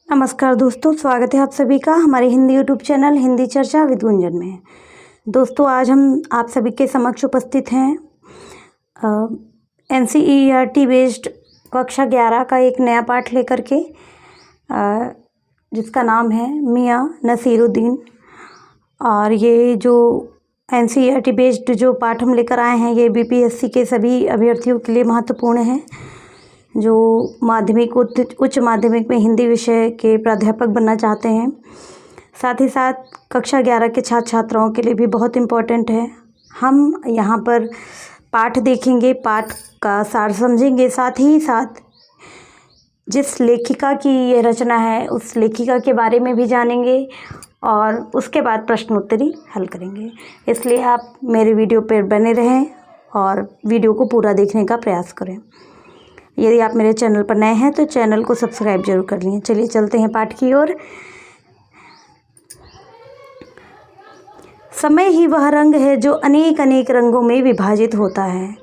नमस्कार दोस्तों, स्वागत है आप सभी का हमारे हिंदी यूट्यूब चैनल हिंदी चर्चा विद गुंजन में। दोस्तों, आज हम आप सभी के समक्ष उपस्थित हैं NCERT बेस्ड कक्षा 11 का एक नया पाठ लेकर के, जिसका नाम है मियां नसीरुद्दीन। और ये जो NCERT बेस्ड जो पाठ हम लेकर आए हैं, ये BPSC के सभी अभ्यर्थियों के लिए महत्वपूर्ण है जो माध्यमिक उच्च माध्यमिक में हिंदी विषय के प्राध्यापक बनना चाहते हैं। साथ ही साथ कक्षा 11 के छात्र छात्राओं के लिए भी बहुत इम्पोर्टेंट है। हम यहाँ पर पाठ देखेंगे, पाठ का सार समझेंगे, साथ ही साथ जिस लेखिका की ये रचना है उस लेखिका के बारे में भी जानेंगे और उसके बाद प्रश्नोत्तरी हल करेंगे। इसलिए आप मेरे वीडियो पर बने रहें और वीडियो को पूरा देखने का प्रयास करें। यदि आप मेरे चैनल पर नए हैं तो चैनल को सब्सक्राइब जरूर कर लें। चलिए चलते हैं पाठ की ओर। समय ही वह रंग है जो अनेक अनेक रंगों में विभाजित होता है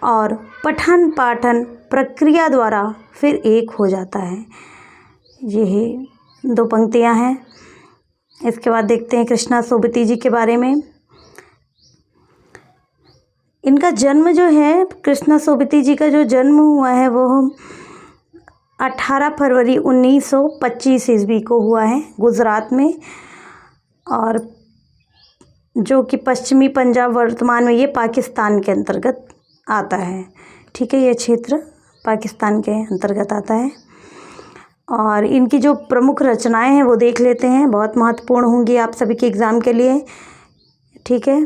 और पठन पाठन प्रक्रिया द्वारा फिर एक हो जाता है। ये दो पंक्तियां हैं। इसके बाद देखते हैं कृष्णा सोबती जी के बारे में। इनका जन्म जो है, कृष्णा सोबती जी का जो जन्म हुआ है वो 18 फरवरी 1925 ईस्वी को हुआ है गुजरात में, और जो कि पश्चिमी पंजाब वर्तमान में ये पाकिस्तान के अंतर्गत आता है। ठीक है, ये क्षेत्र पाकिस्तान के अंतर्गत आता है। और इनकी जो प्रमुख रचनाएं हैं वो देख लेते हैं, बहुत महत्वपूर्ण होंगी आप सभी के एग्ज़ाम के लिए। ठीक है,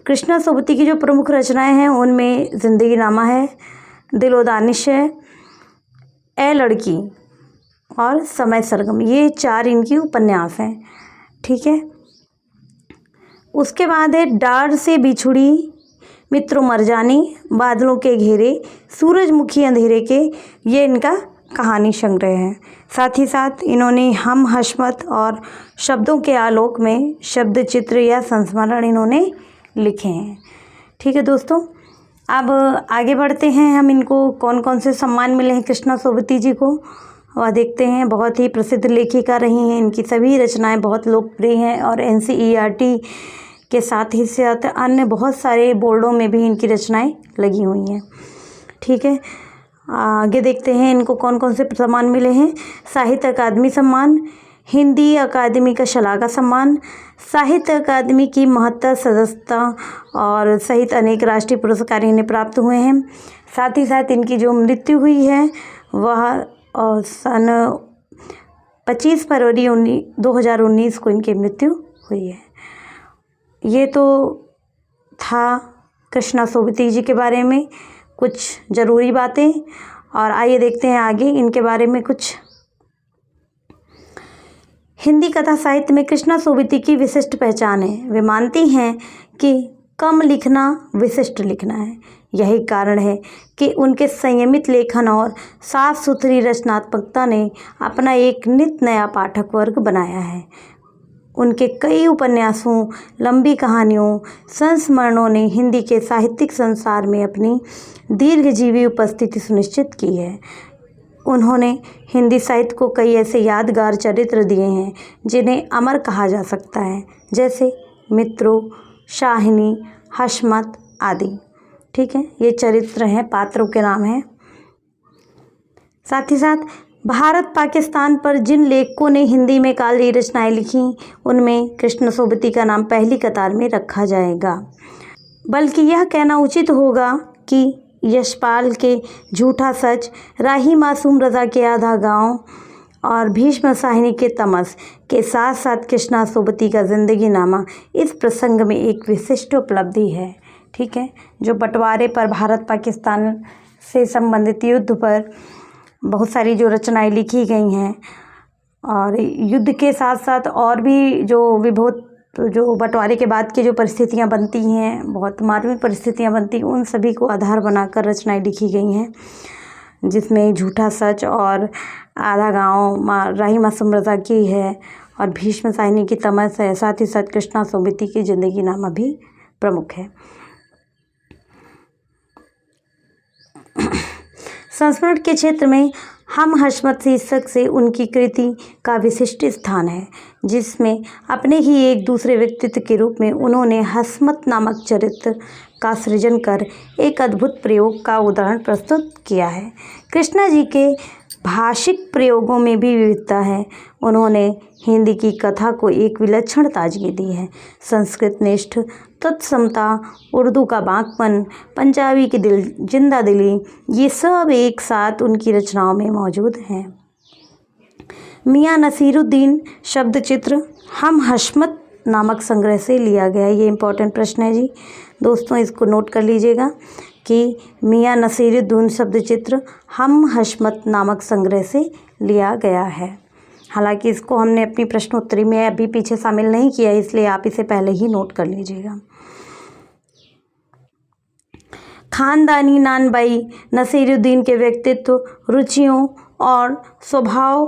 कृष्णा सोबती की जो प्रमुख रचनाएं हैं उनमें ज़िंदगी नामा है, दिलो दानिश है, ए लड़की और समय सरगम, ये 4 इनकी उपन्यास हैं। ठीक है, उसके बाद है डार से बिछुड़ी, मित्रों मर जानी, बादलों के घेरे, सूरजमुखी अंधेरे के, ये इनका कहानी संग्रह है। साथ ही साथ इन्होंने हम हशमत और शब्दों के आलोक में शब्द चित्र या संस्मरण इन्होंने लिखे हैं। ठीक है दोस्तों, अब आगे बढ़ते हैं। हम इनको कौन कौन से सम्मान मिले हैं कृष्णा सोबती जी को वह देखते हैं। बहुत ही प्रसिद्ध लेखिका रही हैं, इनकी सभी रचनाएं बहुत लोकप्रिय हैं और NCERT के साथ ही साथ अन्य बहुत सारे बोर्डों में भी इनकी रचनाएं लगी हुई हैं। ठीक है, आगे देखते हैं इनको कौन कौन से सम्मान मिले हैं। साहित्य अकादमी सम्मान, हिंदी अकादमी का शलाघा सम्मान, साहित्य अकादमी की महत्तर सदस्यता और सहित अनेक राष्ट्रीय पुरस्कार इन्हें प्राप्त हुए हैं। साथ ही साथ इनकी जो मृत्यु हुई है वह सन 25 फरवरी 2019 को इनकी मृत्यु हुई है। ये तो था कृष्णा सोबती जी के बारे में कुछ ज़रूरी बातें, और आइए देखते हैं आगे इनके बारे में कुछ। हिंदी कथा साहित्य में कृष्णा सोबती की विशिष्ट पहचान है। वे मानती हैं कि कम लिखना विशिष्ट लिखना है। यही कारण है कि उनके संयमित लेखन और साफ सुथरी रचनात्मकता ने अपना एक नित नया पाठक वर्ग बनाया है। उनके कई उपन्यासों, लंबी कहानियों, संस्मरणों ने हिंदी के साहित्यिक संसार में अपनी दीर्घजीवी उपस्थिति सुनिश्चित की है। उन्होंने हिंदी साहित्य को कई ऐसे यादगार चरित्र दिए हैं जिन्हें अमर कहा जा सकता है, जैसे मित्रों, शाहिनी, हशमत आदि। ठीक है, ये चरित्र हैं, पात्रों के नाम हैं। साथ ही साथ भारत पाकिस्तान पर जिन लेखकों ने हिंदी में काली रचनाएं लिखी उनमें कृष्णा सोबती का नाम पहली कतार में रखा जाएगा। बल्कि यह कहना उचित होगा कि यशपाल के झूठा सच, राही मासूम रज़ा के आधा गांव और भीष्म साहिनी के तमस के साथ साथ कृष्णा सोबती का ज़िंदगी नामा इस प्रसंग में एक विशिष्ट उपलब्धि है। ठीक है, जो बंटवारे पर, भारत पाकिस्तान से संबंधित युद्ध पर बहुत सारी जो रचनाएं लिखी गई हैं, और युद्ध के साथ साथ और भी जो बंटवारे के बाद की जो परिस्थितियां बनती हैं, बहुत मार्मिक परिस्थितियां बनती हैं, उन सभी को आधार बनाकर रचनाएं लिखी गई हैं, जिसमें झूठा सच और आधा गांव राही मासूम रज़ा की है और भीष्म साहिनी की तमस है। साथ ही साथ कृष्णा सोबती की ज़िंदगी नामा भी प्रमुख है। संस्मरण के क्षेत्र में हम हशमत शीर्षक से उनकी कृति का विशिष्ट स्थान है, जिसमें अपने ही एक दूसरे व्यक्तित्व के रूप में उन्होंने हशमत नामक चरित्र का सृजन कर एक अद्भुत प्रयोग का उदाहरण प्रस्तुत किया है। कृष्णा जी के भाषिक प्रयोगों में भी विविधता है। उन्होंने हिंदी की कथा को एक विलक्षण ताजगी दी है। संस्कृत निष्ठ तत्समता, उर्दू का बांकपन, पंजाबी की जिंदा दिली, ये सब एक साथ उनकी रचनाओं में मौजूद हैं। मियां नसीरुद्दीन शब्द चित्र हम हशमत नामक संग्रह से लिया गया है। ये इम्पोर्टेंट प्रश्न है जी दोस्तों, इसको नोट कर लीजिएगा कि मियां नसीरुद्दीन शब्द चित्र हम हशमत नामक संग्रह से लिया गया है। हालांकि इसको हमने अपनी प्रश्नोत्तरी में अभी पीछे शामिल नहीं किया है, इसलिए आप इसे पहले ही नोट कर लीजिएगा। खानदानी नानबाई नसीरुद्दीन के व्यक्तित्व, रुचियों और स्वभाव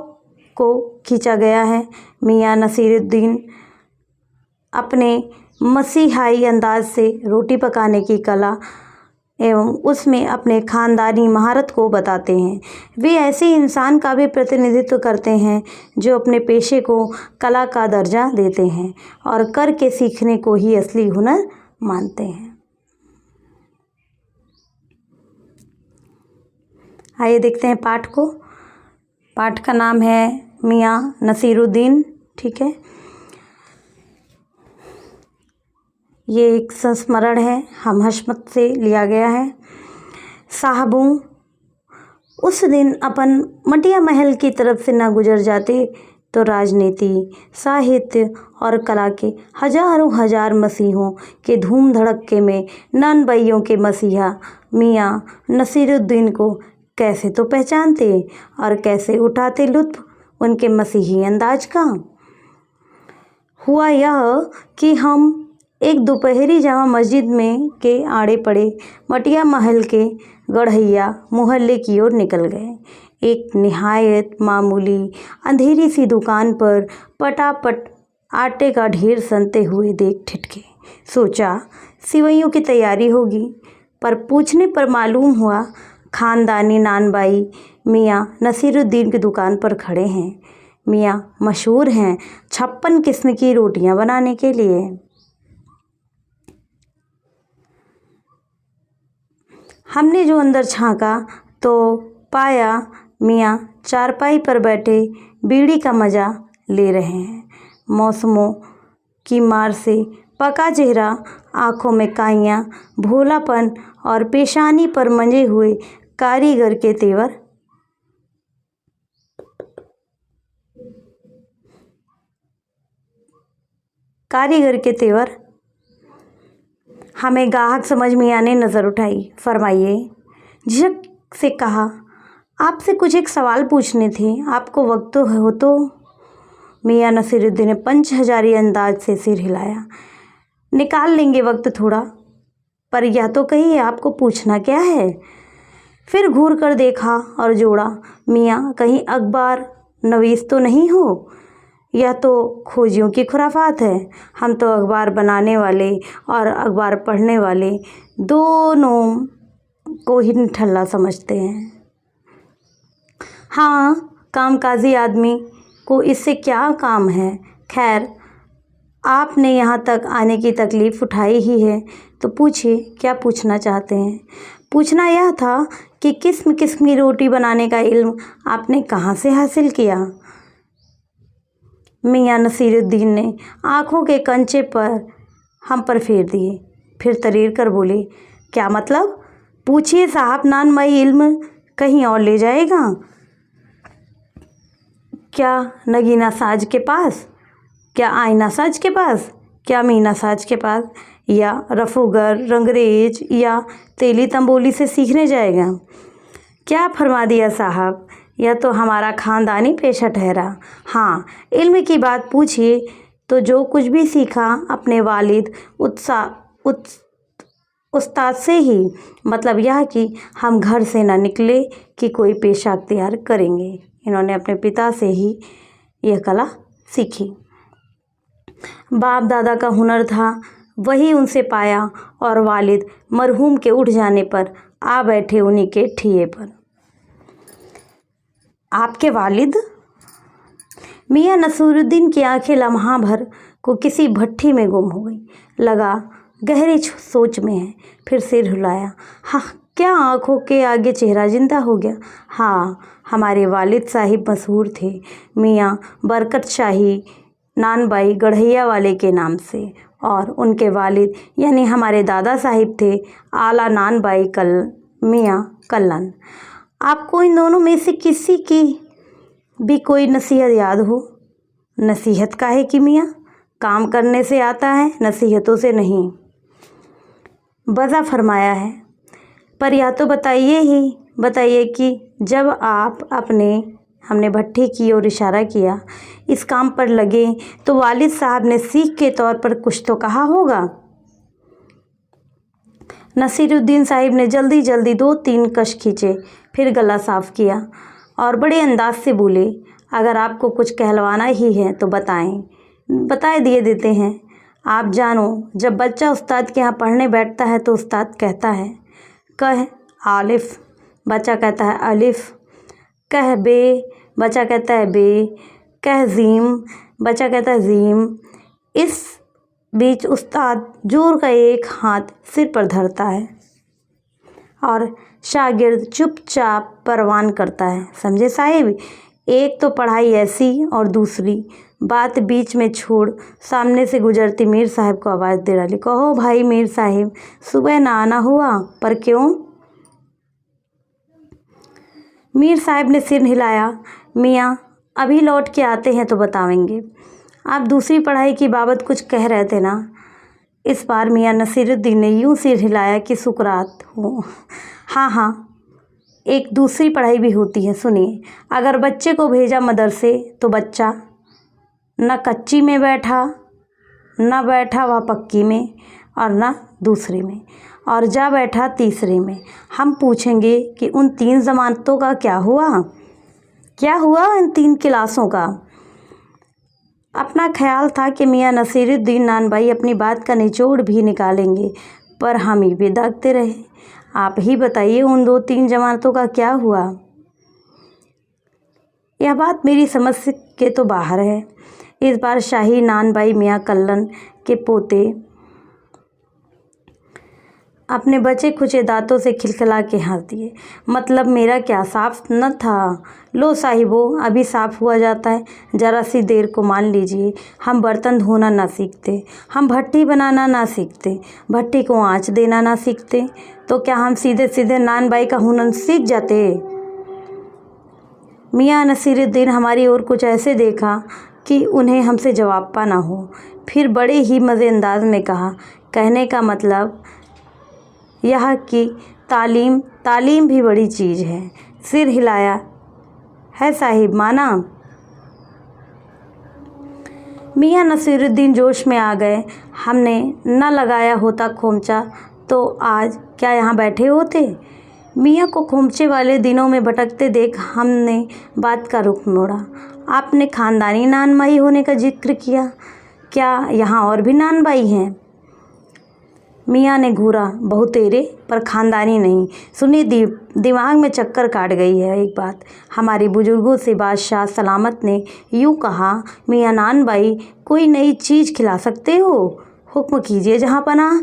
को खींचा गया है। मियां नसीरुद्दीन अपने मसीहाई अंदाज से रोटी पकाने की कला एवं उसमें अपने खानदानी महारत को बताते हैं। वे ऐसे इंसान का भी प्रतिनिधित्व करते हैं जो अपने पेशे को कला का दर्जा देते हैं और करके सीखने को ही असली हुनर मानते हैं। आइए देखते हैं पाठ को। पाठ का नाम है मियां नसीरुद्दीन। ठीक है, ये एक संस्मरण है, हम हशमत से लिया गया है। साहबों, उस दिन अपन मटिया महल की तरफ से न गुजर जाते तो राजनीति, साहित्य और कला के हजारों हजार मसीहों के धूम धड़क्के में नानबाइयों के मसीहा मियां नसीरुद्दीन को कैसे तो पहचानते और कैसे उठाते लुत्फ उनके मसीही अंदाज का। हुआ यह कि हम एक दोपहरी जामा मस्जिद में के आड़े पड़े मटिया महल के गढ़ैया मोहल्ले की ओर निकल गए। एक निहायत मामूली अंधेरी सी दुकान पर पटापट आटे का ढेर सनते हुए देख ठिठके। सोचा सिवैयों की तैयारी होगी, पर पूछने पर मालूम हुआ खानदानी नानबाई मियां नसीरुद्दीन की दुकान पर खड़े हैं। मियां मशहूर हैं 56 किस्म की रोटियां बनाने के लिए। हमने जो अंदर झांका तो पाया मियां चारपाई पर बैठे बीड़ी का मज़ा ले रहे हैं। मौसमों की मार से पका चेहरा, आँखों में काइयाँ, भोलापन और पेशानी पर मंजे हुए कारीगर के तेवर हमें गाहक समझ मियां ने नज़र उठाई। फरमाइए। झिझक से कहा, आपसे कुछ एक सवाल पूछने थे, आपको वक्त तो हो तो? मियां नसीरुद्दीन ने पंच हजारी अंदाज से सिर हिलाया। निकाल लेंगे वक्त थोड़ा, पर यह तो कहिए आपको पूछना क्या है? फिर घूर कर देखा और जोड़ा, मियां कहीं अखबार नवीस तो नहीं हो? यह तो खोजियों की खुराफात है। हम तो अखबार बनाने वाले और अखबार पढ़ने वाले दोनों को ही निठल्ला समझते हैं। हाँ, कामकाजी आदमी को इससे क्या काम है। खैर, आपने यहाँ तक आने की तकलीफ़ उठाई ही है तो पूछिए, क्या पूछना चाहते हैं? पूछना यह था कि किस्म किस्म की रोटी बनाने का इल्म आपने कहाँ से हासिल किया? मियां नसीरुद्दीन ने आँखों के कंचे पर हम पर फेर दिए, फिर तरीर कर बोले, क्या मतलब? पूछिए साहब, नानबाई इल्म कहीं और ले जाएगा क्या? नगीना साज के पास, क्या आईना साज के पास, क्या मीना साज के पास, या रफूगर, रंगरेज या तेली तंबोली से सीखने जाएगा? क्या फरमा दिया साहब, यह तो हमारा ख़ानदानी पेशा ठहरा। हाँ, इल्म की बात पूछिए तो जो कुछ भी सीखा अपने वालिद उस्ताद से ही, मतलब यह कि हम घर से ना निकले कि कोई पेशा अख्तियार करेंगे। इन्होंने अपने पिता से ही यह कला सीखी। बाप दादा का हुनर था, वही उनसे पाया और वालिद मरहूम के उठ जाने पर आ बैठे उन्हीं के ठिये पर। आपके वालिद? मियाँ नसीरुद्दीन की आंखें लम्हा भर को किसी भट्ठी में गुम हो गई। लगा गहरी सोच में है। फिर सिर हिलाया। हाँ, क्या आंखों के आगे चेहरा जिंदा हो गया? हाँ, हमारे वालिद साहिब मशहूर थे मियाँ बरकत शाही नानबाई गढ़ैया वाले के नाम से, और उनके वालिद यानी हमारे दादा साहिब थे आला नानबाई मियाँ कल्लन। आपको इन दोनों में से किसी की भी कोई नसीहत याद हो? नसीहत काहे की मियाँ? काम करने से आता है, नसीहतों से नहीं। वज़ा फरमाया है। पर या तो बताइए कि जब आप हमने भट्ठी की ओर इशारा किया, इस काम पर लगे, तो वालिद साहब ने सीख के तौर पर कुछ तो कहा होगा। नसीरुद्दीन साहिब ने जल्दी 2-3 कश खींचे, फिर गला साफ किया और बड़े अंदाज से बोले, अगर आपको कुछ कहलवाना ही है तो बताए देते हैं। आप जानो, जब बच्चा उस्ताद के यहाँ पढ़ने बैठता है तो उस्ताद कहता है, कह आलिफ, बच्चा कहता है अलिफ, कह बे, बच्चा कहता है बे, कह जीम, बच्चा कहता है जीम। इस बीच उस्ताद जोर का एक हाथ सिर पर धरता है और शागिर्द चुपचाप परवान करता है। समझे साहिब? एक तो पढ़ाई ऐसी, और दूसरी बात बीच में छोड़ सामने से गुजरती मीर साहब को आवाज़ दे डाली, कहो भाई मीर साहिब, सुबह ना आना हुआ? पर क्यों? मीर साहब ने सिर हिलाया। मियाँ अभी लौट के आते हैं तो बतावेंगे। आप दूसरी पढ़ाई की बाबत कुछ कह रहे थे ना? इस बार मियाँ नसीरुद्दीन ने यूँ सिर हिलाया कि सुकरात हो। हाँ, एक दूसरी पढ़ाई भी होती है, सुनिए। अगर बच्चे को भेजा मदरसे तो बच्चा न कच्ची में बैठा, न बैठा वह पक्की में, और न दूसरे में, और जा बैठा तीसरे में। हम पूछेंगे कि उन 3 ज़मानतों का क्या हुआ इन 3 क्लासों का? अपना ख्याल था कि मियाँ नसीरुद्दीन नानबाई अपनी बात का निचोड़ भी निकालेंगे, पर हम ही बेदागते रहे। आप ही बताइए, उन 2-3 जमानतों का क्या हुआ? यह बात मेरी समझ के तो बाहर है। इस बार शाही नानबाई मियाँ कल्लन के पोते अपने बचे खुचे दांतों से खिलखिला के हंस दिए। मतलब मेरा क्या साफ न था? लो साहिबो, अभी साफ हुआ जाता है, ज़रा सी देर को मान लीजिए। हम बर्तन धोना ना सीखते, हम भट्टी बनाना ना सीखते, भट्टी को आँच देना ना सीखते, तो क्या हम सीधे नानबाई का हुनर सीख जाते? मियाँ नसीरुद्दीन हमारी ओर कुछ ऐसे देखा कि उन्हें हमसे जवाब पाना हो। फिर बड़े ही मज़े अंदाज में कहा, कहने का मतलब यह कि तालीम भी बड़ी चीज़ है। सिर हिलाया है साहिब, माना? मियाँ नसीरुद्दीन जोश में आ गए। हमने न लगाया होता खोमचा तो आज क्या यहाँ बैठे होते? मियाँ को खोमचे वाले दिनों में भटकते देख हमने बात का रुख मोड़ा। आपने ख़ानदानी नानबाई होने का जिक्र किया, क्या यहाँ और भी नानबाई हैं? मियाँ ने घूरा, बहुतेरे, पर ख़ानदानी नहीं। सुनिए, दिमाग में चक्कर काट गई है एक बात। हमारे बुजुर्गों से बादशाह सलामत ने यूँ कहा, मियाँ नानबाई, कोई नई चीज़ खिला सकते हो? हुक्म कीजिए जहाँ पनाह।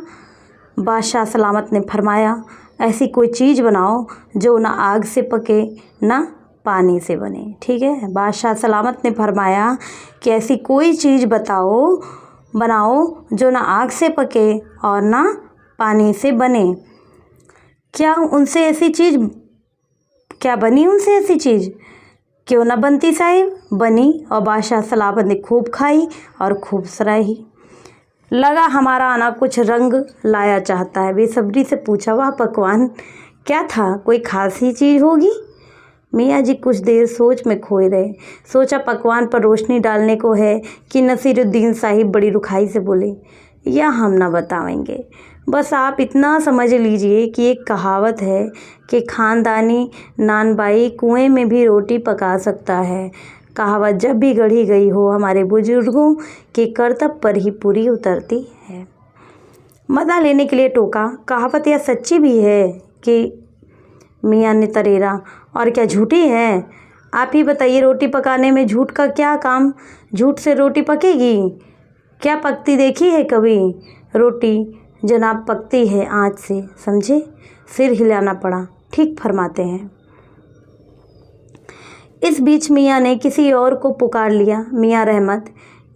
बादशाह सलामत ने फरमाया, ऐसी कोई चीज़ बनाओ जो ना आग से पके ना पानी से बने। ठीक है, बादशाह सलामत ने फरमाया कि ऐसी कोई चीज़ बनाओ जो ना आग से पके और ना पानी से बने। क्या बनी उनसे ऐसी चीज़? क्यों ना बनती साहिब? बनी, और बादशाह सलामत ने खूब खाई और खूब सराही। लगा हमारा आना कुछ रंग लाया चाहता है। बेसब्री से पूछा, वह पकवान क्या था? कोई खास ही चीज़ होगी? मियाँ जी कुछ देर सोच में खोए रहे। सोचा पकवान पर रोशनी डालने को है कि नसीरुद्दीन साहिब बड़ी रुखाई से बोले, या हम ना बताएंगे, बस आप इतना समझ लीजिए कि एक कहावत है कि ख़ानदानी नानबाई कुएं में भी रोटी पका सकता है। कहावत जब भी गढ़ी गई हो, हमारे बुजुर्गों के कर्तव्य पर ही पूरी उतरती है। मज़ा लेने के लिए टोका, कहावत यह सच्ची भी है कि? मियाँ ने तरेरा, और क्या झूठी है? आप ही बताइए, रोटी पकाने में झूठ का क्या काम? झूठ से रोटी पकेगी? क्या पकती देखी है कभी? रोटी जनाब पकती है आँच से, समझे? सिर हिलाना पड़ा। ठीक फरमाते हैं। इस बीच मियाँ ने किसी और को पुकार लिया। मियाँ रहमत,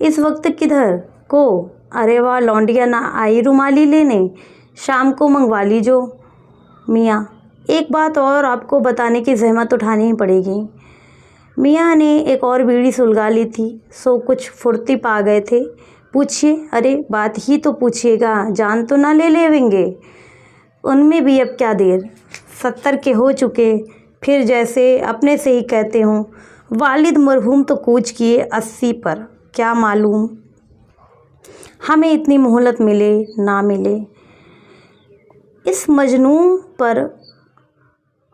इस वक्त किधर को? अरे वाह, लौंडिया ना आई रुमाली लेने, शाम को मंगवा लीजो। मियाँ, एक बात और आपको बताने की जहमत उठानी ही पड़ेगी। मियाँ ने एक और बीड़ी सुलगा ली थी, सो कुछ फुर्ती पा गए थे। पूछिए। अरे बात ही तो पूछिएगा, जान तो ना ले लेंगे? उनमें भी अब क्या देर, 70 के हो चुके। फिर जैसे अपने से ही कहते हों, वालिद मरहूम तो कूच किए 80 पर, क्या मालूम हमें इतनी मोहलत मिले ना मिले। इस मजनून पर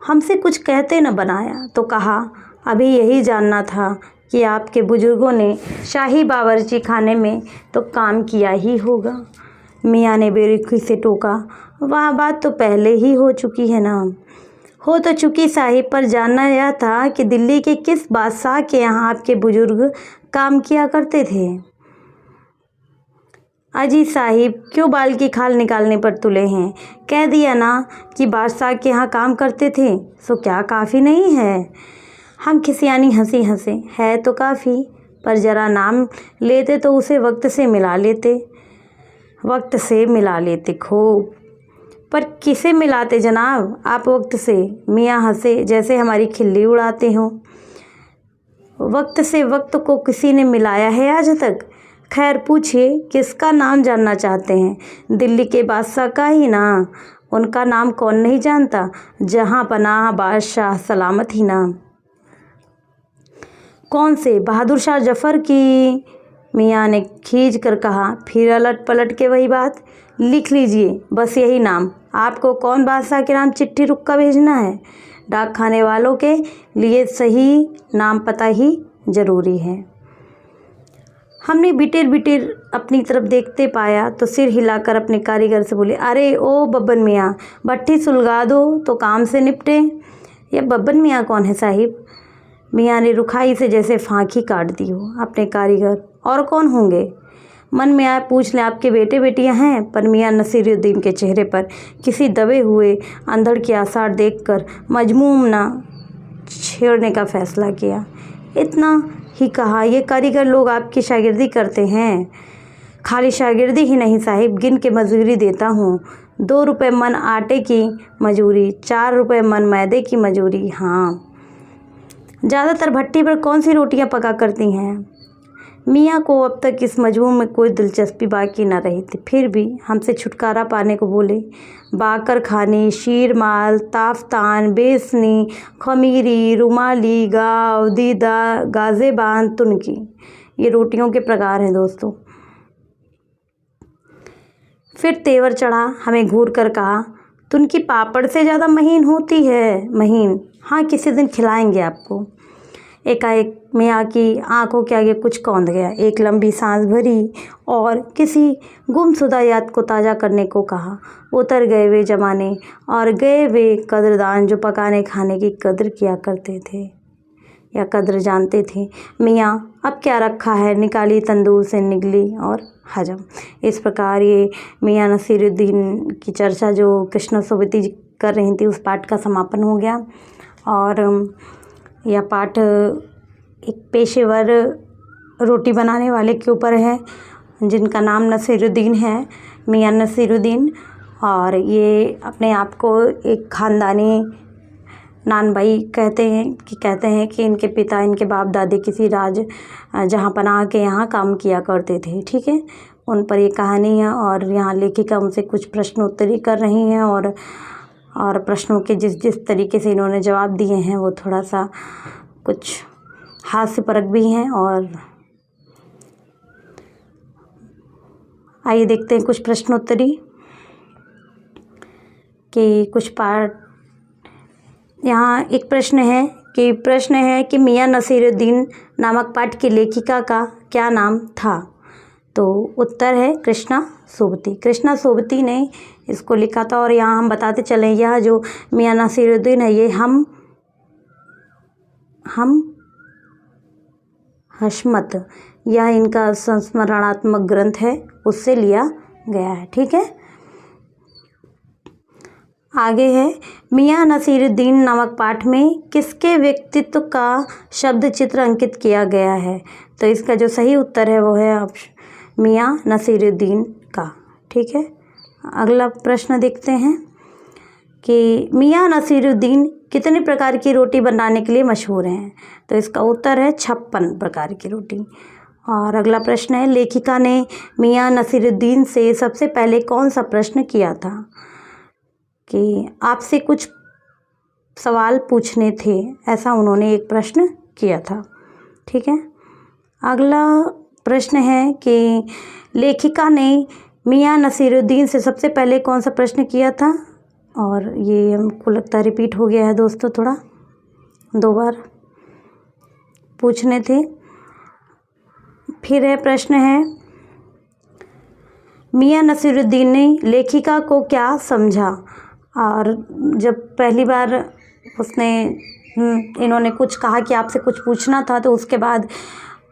हमसे कुछ कहते न बनाया तो कहा, अभी यही जानना था कि आपके बुजुर्गों ने शाही बावर्ची खाने में तो काम किया ही होगा। मियाँ ने बेरुखी से टोका, वह बात तो पहले ही हो चुकी है ना। हो तो चुकी साहिब, पर जानना यह था कि दिल्ली के किस बादशाह के यहाँ आपके बुजुर्ग काम किया करते थे। अजी साहिब, क्यों बाल की खाल निकालने पर तुले हैं? कह दिया ना कि बादशाह के यहाँ काम करते थे, सो क्या काफ़ी नहीं है? हम खिसियानी हंसी हंसे। है तो काफ़ी, पर ज़रा नाम लेते तो उसे वक्त से मिला लेते। वक्त से मिला लेते खूब, पर किसे मिलाते जनाब आप वक्त से? मियाँ हंसे, जैसे हमारी खिल्ली उड़ाते हों। वक्त से वक्त को किसी ने मिलाया है आज तक? खैर पूछिए, किसका नाम जानना चाहते हैं? दिल्ली के बादशाह का ही ना। उनका नाम कौन नहीं जानता? जहाँ पनाह बादशाह सलामत ही ना। कौन से? बहादुर शाह जफ़र की? मियाँ ने खींच कर कहा। फिर अलट पलट के वही बात। लिख लीजिए बस यही नाम। आपको कौन बादशाह के नाम चिट्ठी रुक्का भेजना है? डाक खाने वालों के लिए सही नाम पता ही ज़रूरी है। हमने बिटिर बिटिर अपनी तरफ देखते पाया तो सिर हिलाकर अपने कारीगर से बोले, अरे ओ बब्बन मियाँ, भट्टी सुलगा दो तो काम से निपटे। यह बब्बन मियाँ कौन है साहिब? मियाँ ने रुखाई से जैसे फांकी काट दी हो। अपने कारीगर और कौन होंगे? मन में आया पूछ लें, आपके बेटे बेटियां हैं? पर मियाँ नसीरुद्दीन के चेहरे पर किसी दबे हुए अंधड़ के आसार देखकर मजमूम ना छेड़ने का फैसला किया। इतना ही कहा, ये कारीगर लोग आपकी शागिर्दी करते हैं? खाली शागिर्दी ही नहीं साहिब, गिन के मजदूरी देता हूँ। 2 रुपये मन आटे की मजूरी, 4 रुपये मन मैदे की मजूरी। हाँ, ज़्यादातर भट्टी पर कौन सी रोटियां पका करती हैं? मियाँ को अब तक इस मजमून में कोई दिलचस्पी बाकी न रही थी, फिर भी हमसे छुटकारा पाने को बोले, बाकर खानी, शीरमाल, ताफ्तान, बेसनी, खमीरी, रुमाली, गाव, दीदा, गाजेबान, तुनकी, ये रोटियों के प्रकार हैं दोस्तों। फिर तेवर चढ़ा, हमें घूर कर कहा, तुनकी पापड़ से ज़्यादा महीन होती है। महीन? हाँ, किसी दिन खिलाएंगे आपको। एकाएक मियाँ की आंखों के आगे कुछ कौंध गया। एक लंबी सांस भरी और किसी गुमशुदा याद को ताज़ा करने को कहा। उतर गए वे ज़माने और गए वे कदरदान जो पकाने खाने की कदर किया करते थे या कदर जानते थे। मियाँ अब क्या रखा है, निकाली तंदूर से निगली और हजम। इस प्रकार ये मियाँ नसीरुद्दीन की चर्चा जो कृष्णा सोबती जी कर रही थी उस पाठ का समापन हो गया। और यह पाठ एक पेशेवर रोटी बनाने वाले के ऊपर है जिनका नाम नसीरुद्दीन है, मियाँ नसीरुद्दीन। और ये अपने आप को एक ख़ानदानी नान भाई कहते हैं कि इनके पिता, इनके बाप दादे किसी राज जहाँ पनाह के यहाँ काम किया करते थे। ठीक है, उन पर ये कहानी है। और यहाँ लेखिका उनसे कुछ प्रश्नोत्तरी कर रही हैं और प्रश्नों के जिस तरीके से इन्होंने जवाब दिए हैं वो थोड़ा सा कुछ हास्यपरक भी हैं। और आइए देखते हैं कुछ प्रश्नोत्तरी कि कुछ पाठ। यहाँ एक प्रश्न है कि मियाँ नसीरुद्दीन नामक पाठ की लेखिका का क्या नाम था? तो उत्तर है कृष्णा सोबती। कृष्णा सोबती ने इसको लिखा था। और यहाँ हम बताते चलें, यह जो मियाँ नसीरुद्दीन है ये हम हशमत, यह इनका संस्मरणात्मक ग्रंथ है, उससे लिया गया है। ठीक है, आगे है मियाँ नसीरुद्दीन नामक पाठ में किसके व्यक्तित्व का शब्द चित्र अंकित किया गया है? तो इसका जो सही उत्तर है वो है ऑप्शन मियाँ नसीरुद्दीन का। ठीक है, अगला प्रश्न देखते हैं कि मियाँ नसीरुद्दीन कितने प्रकार की रोटी बनाने के लिए मशहूर हैं? तो इसका उत्तर है 56 प्रकार की रोटी। और अगला प्रश्न है लेखिका ने मियाँ नसीरुद्दीन से सबसे पहले कौन सा प्रश्न किया था? कि आपसे कुछ सवाल पूछने थे, ऐसा उन्होंने एक प्रश्न किया था। ठीक है, अगला प्रश्न है कि लेखिका ने मियाँ नसीरुद्दीन से सबसे पहले कौन सा प्रश्न किया था? और ये हमको लगता है रिपीट हो गया है दोस्तों, थोड़ा 2 बार पूछने थे। फिर है प्रश्न है मियाँ नसीरुद्दीन ने लेखिका को क्या समझा? और जब पहली बार इन्होंने कुछ कहा कि आपसे कुछ पूछना था, तो उसके बाद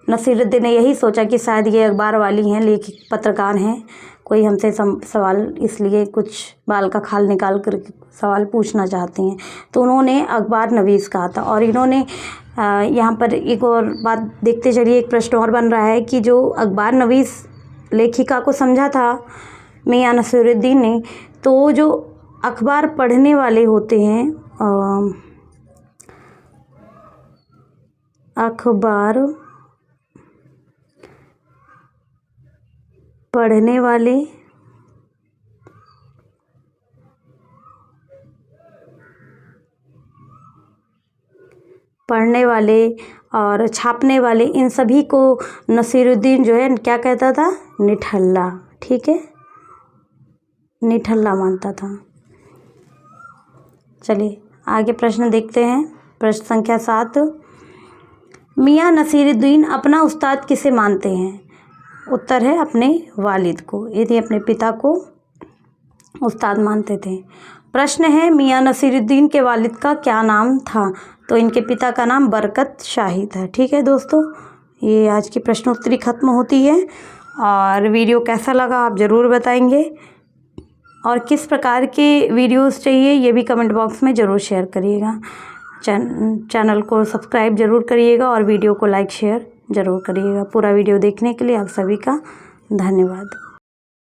नसीरुद्दीन ने यही सोचा कि शायद ये अखबार वाली हैं, लेखिक पत्रकार हैं, कोई हमसे सवाल इसलिए कुछ बाल का खाल निकाल कर सवाल पूछना चाहते हैं, तो उन्होंने अखबार नवीस कहा था। और इन्होंने यहाँ पर एक और बात देखते चलिए, एक प्रश्न और बन रहा है कि जो अखबार नवीस लेखिका को समझा था मियाँ नसीरुद्दीन ने, तो जो अखबार पढ़ने वाले होते हैं, अखबार पढ़ने वाले और छापने वाले, इन सभी को नसीरुद्दीन जो है क्या कहता था? निठल्ला। ठीक है, निठल्ला मानता था। चलिए आगे प्रश्न देखते हैं। प्रश्न संख्या 7, मियाँ नसीरुद्दीन अपना उस्ताद किसे मानते हैं? उत्तर है अपने वालिद को, यदि अपने पिता को उस्ताद मानते थे। प्रश्न है मियाँ नसीरुद्दीन के वालिद का क्या नाम था? तो इनके पिता का नाम बरकत शाही था। ठीक है दोस्तों, ये आज की प्रश्नोत्तरी खत्म होती है। और वीडियो कैसा लगा आप ज़रूर बताएंगे, और किस प्रकार के वीडियोस चाहिए ये भी कमेंट बॉक्स में ज़रूर शेयर करिएगा। चैनल को सब्सक्राइब ज़रूर करिएगा और वीडियो को लाइक शेयर ज़रूर करिएगा। पूरा वीडियो देखने के लिए आप सभी का धन्यवाद।